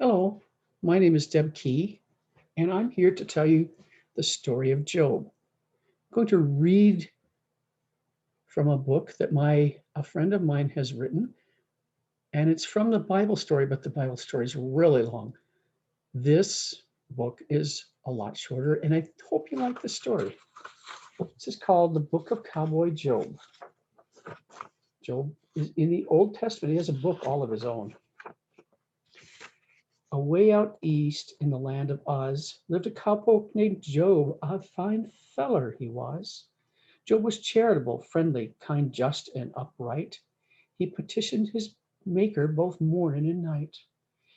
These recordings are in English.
Hello, my name is Deb Key, and I'm here to tell you the story of Job. I'm going to read from a book that a friend of mine has written, and it's from the Bible story, but the Bible story is really long. This book is a lot shorter, and I hope you like the story. This is called The Book of Cowboy Job. Job is in the Old Testament. He has a book all of his own. Away out east in the land of Uz lived a cowpoke named Job. A fine feller he was. Job was charitable, friendly, kind, just, and upright. He petitioned his Maker both morning and night.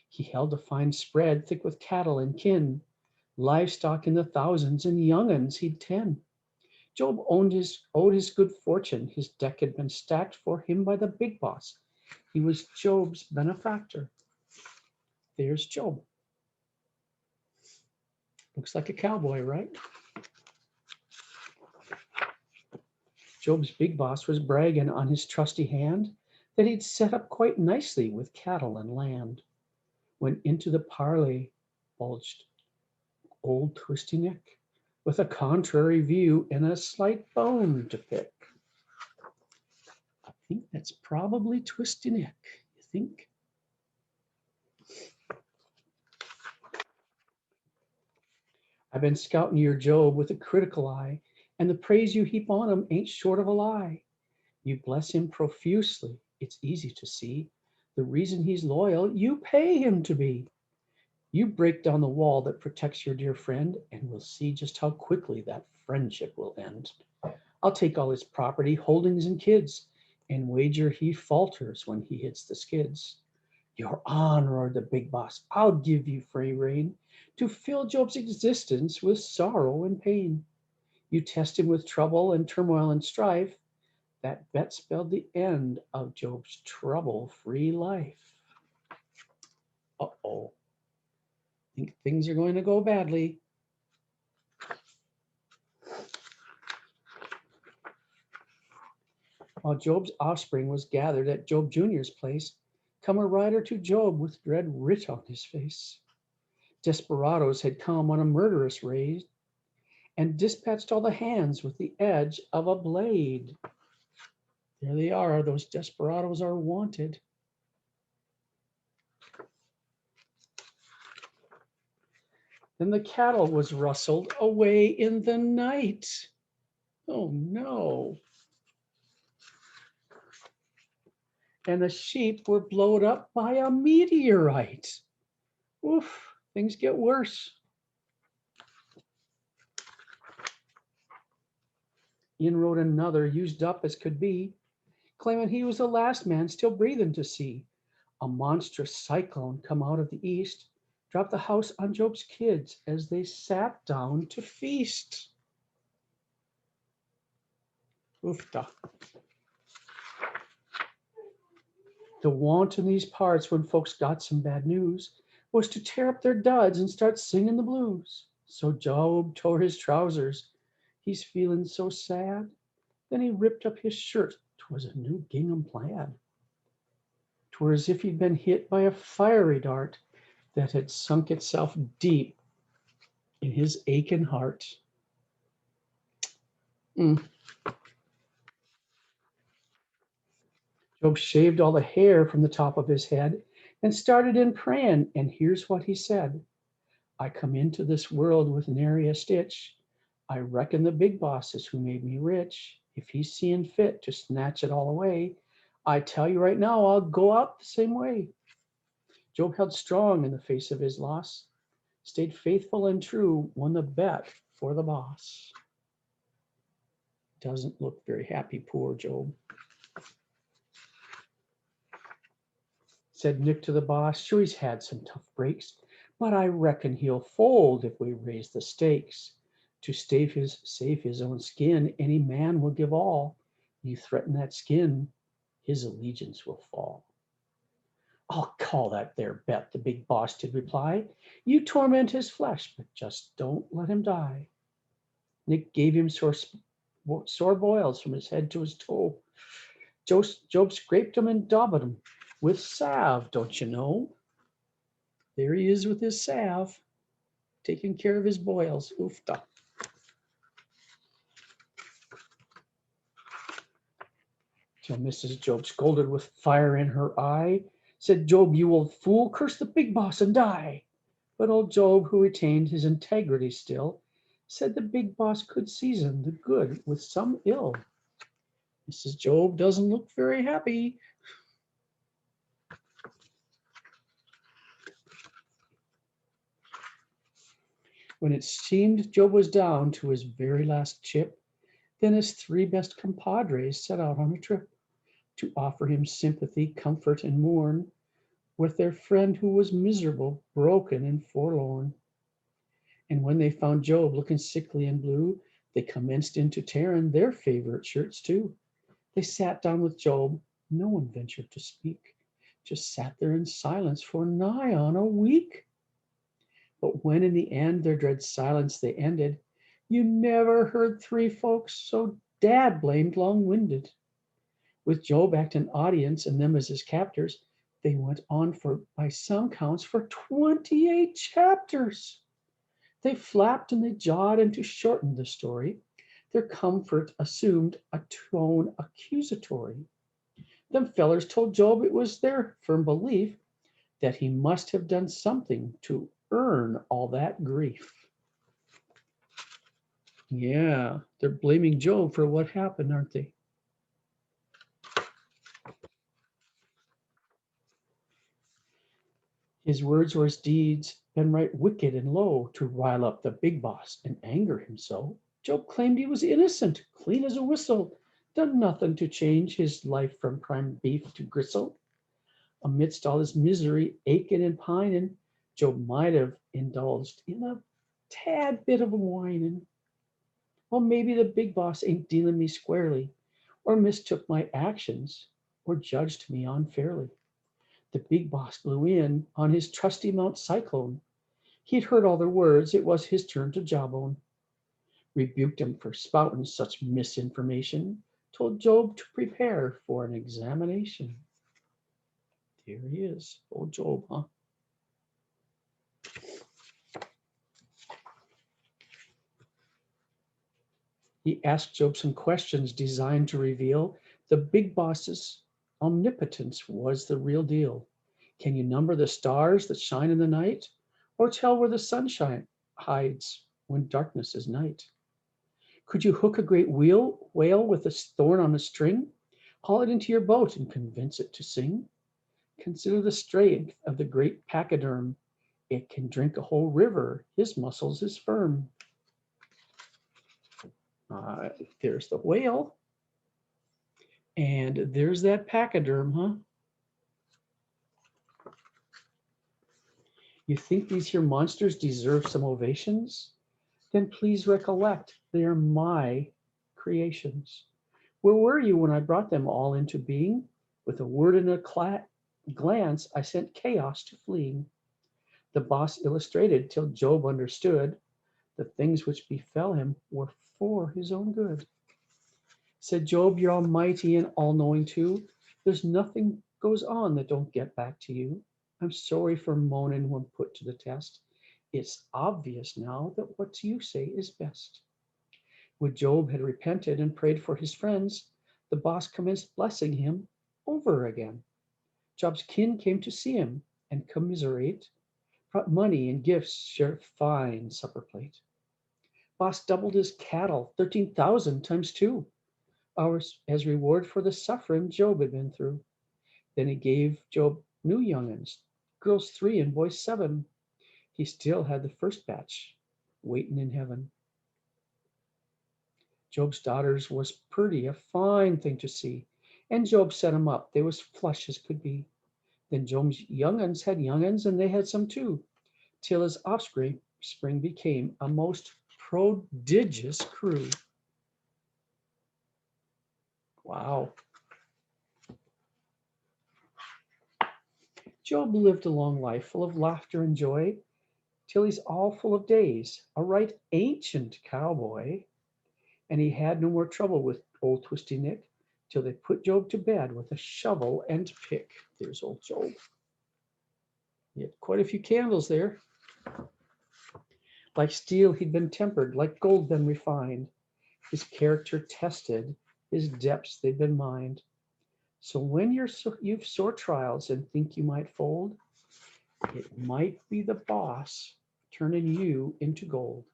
He held a fine spread, thick with cattle and kin, livestock in the thousands, and young'uns he'd 10. Job owed his good fortune. His deck had been stacked for him by the big boss. He was Job's benefactor. There's Job. Looks like a cowboy, right? Job's big boss was bragging on his trusty hand that he'd set up quite nicely with cattle and land. When into the parley bulged old Twisty Nick, with a contrary view and a slight bone to pick. I think that's probably Twisty Nick, you think? I've been scouting your Job with a critical eye, and the praise you heap on him ain't short of a lie. You bless him profusely, it's easy to see. The reason he's loyal, you pay him to be. You break down the wall that protects your dear friend, and we'll see just how quickly that friendship will end. I'll take all his property, holdings, and kids, and wager he falters when he hits the skids. You're on, roared the big boss. I'll give you free rein to fill Job's existence with sorrow and pain. You test him with trouble and turmoil and strife. That bet spelled the end of Job's trouble-free life. Uh-oh. Think things are going to go badly. While Job's offspring was gathered at Job Jr.'s place, come a rider to Job with dread writ on his face. Desperadoes had come on a murderous raid and dispatched all the hands with the edge of a blade. There they are, those desperadoes are wanted. Then the cattle was rustled away in the night. Oh no. And the sheep were blown up by a meteorite. Oof, things get worse. In rode another, used up as could be, claiming he was the last man still breathing to see a monstrous cyclone come out of the east, dropped the house on Job's kids as they sat down to feast. Oofta. The wont in these parts when folks got some bad news was to tear up their duds and start singing the blues. So Job tore his trousers. He's feeling so sad. Then he ripped up his shirt. 'Twas a new gingham plaid. 'Twere as if he'd been hit by a fiery dart that had sunk itself deep in his aching heart. Mm. Job shaved all the hair from the top of his head and started in praying, and here's what he said. I come into this world with nary a stitch. I reckon the big boss is who made me rich. If he's seeing fit to snatch it all away, I tell you right now, I'll go out the same way. Job held strong in the face of his loss, stayed faithful and true, won the bet for the boss. Doesn't look very happy, poor Job. Said Nick to the boss, sure he's had some tough breaks, but I reckon he'll fold if we raise the stakes. To save his own skin, any man will give all. You threaten that skin, his allegiance will fall. I'll call that there bet, the big boss did reply. You torment his flesh, but just don't let him die. Nick gave him sore boils from his head to his toe. Job scraped him and daubed him with salve, don't you know? There he is with his salve, taking care of his boils. Oofta. Till Mrs. Job scolded with fire in her eye, said, Job, you old fool, curse the big boss and die. But old Job, who retained his integrity still, said the big boss could season the good with some ill. Mrs. Job doesn't look very happy. When it seemed Job was down to his very last chip, then his three best compadres set out on a trip to offer him sympathy, comfort, and mourn with their friend who was miserable, broken, and forlorn. And when they found Job looking sickly and blue, they commenced into tearing their favorite shirts too. They sat down with Job. No one ventured to speak, just sat there in silence for nigh on a week. But when in the end their dread silence they ended, you never heard three folks so dad blamed long-winded. With Job acting audience and them as his captors, they went on for, by some counts, for 28 chapters. They flapped and they jawed, and to shorten the story, their comfort assumed a tone accusatory. Them fellers told Job it was their firm belief that he must have done something to earn all that grief. Yeah, they're blaming Job for what happened, aren't they? His words or his deeds been right wicked and low to rile up the big boss and anger him so. Job claimed he was innocent, clean as a whistle, done nothing to change his life from prime beef to gristle. Amidst all his misery, aching and pining, Job might have indulged in a tad bit of whining. Well, maybe the big boss ain't dealing me squarely, or mistook my actions, or judged me unfairly. The big boss blew in on his trusty Mount Cyclone. He'd heard all their words, it was his turn to jawbone. Rebuked him for spouting such misinformation, told Job to prepare for an examination. Here he is, old Job, huh? He asked Job some questions designed to reveal the big boss's omnipotence was the real deal. Can you number the stars that shine in the night, or tell where the sunshine hides when darkness is night? Could you hook a great whale with a thorn on a string, haul it into your boat, and convince it to sing? Consider the strength of the great pachyderm. It can drink a whole river. His muscles is firm. Uh, there's the whale. And there's that pachyderm, huh? You think these here monsters deserve some ovations? Then please recollect they are my creations. Where were you when I brought them all into being? With a word and a glance, I sent chaos to fleeing. The boss illustrated till Job understood the things which befell him were for his own good. Said Job, you're almighty and all knowing too. There's nothing goes on that don't get back to you. I'm sorry for moaning when put to the test. It's obvious now that what you say is best. When Job had repented and prayed for his friends, the boss commenced blessing him over again. Job's kin came to see him and commiserate, brought money and gifts, shared a fine supper plate. Boss doubled his cattle, 13,000 times two, hours as reward for the suffering Job had been through. Then he gave Job new young'uns, girls 3 and boys 7. He still had the first batch waiting in heaven. Job's daughters was purty, a fine thing to see, and Job set 'em up. They was flush as could be. Then Job's young'uns had young'uns, and they had some too, till his offspring became a most prodigious crew. Wow. Job lived a long life full of laughter and joy, till he's all full of days, a right ancient cowboy. And he had no more trouble with old Twisty Nick till they put Job to bed with a shovel and pick. There's old Job. He had quite a few candles there. Like steel, he'd been tempered, like gold been refined. His character tested, his depths they'd been mined. So when you've sore trials and think you might fold, it might be the boss turning you into gold.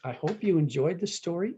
I hope you enjoyed the story.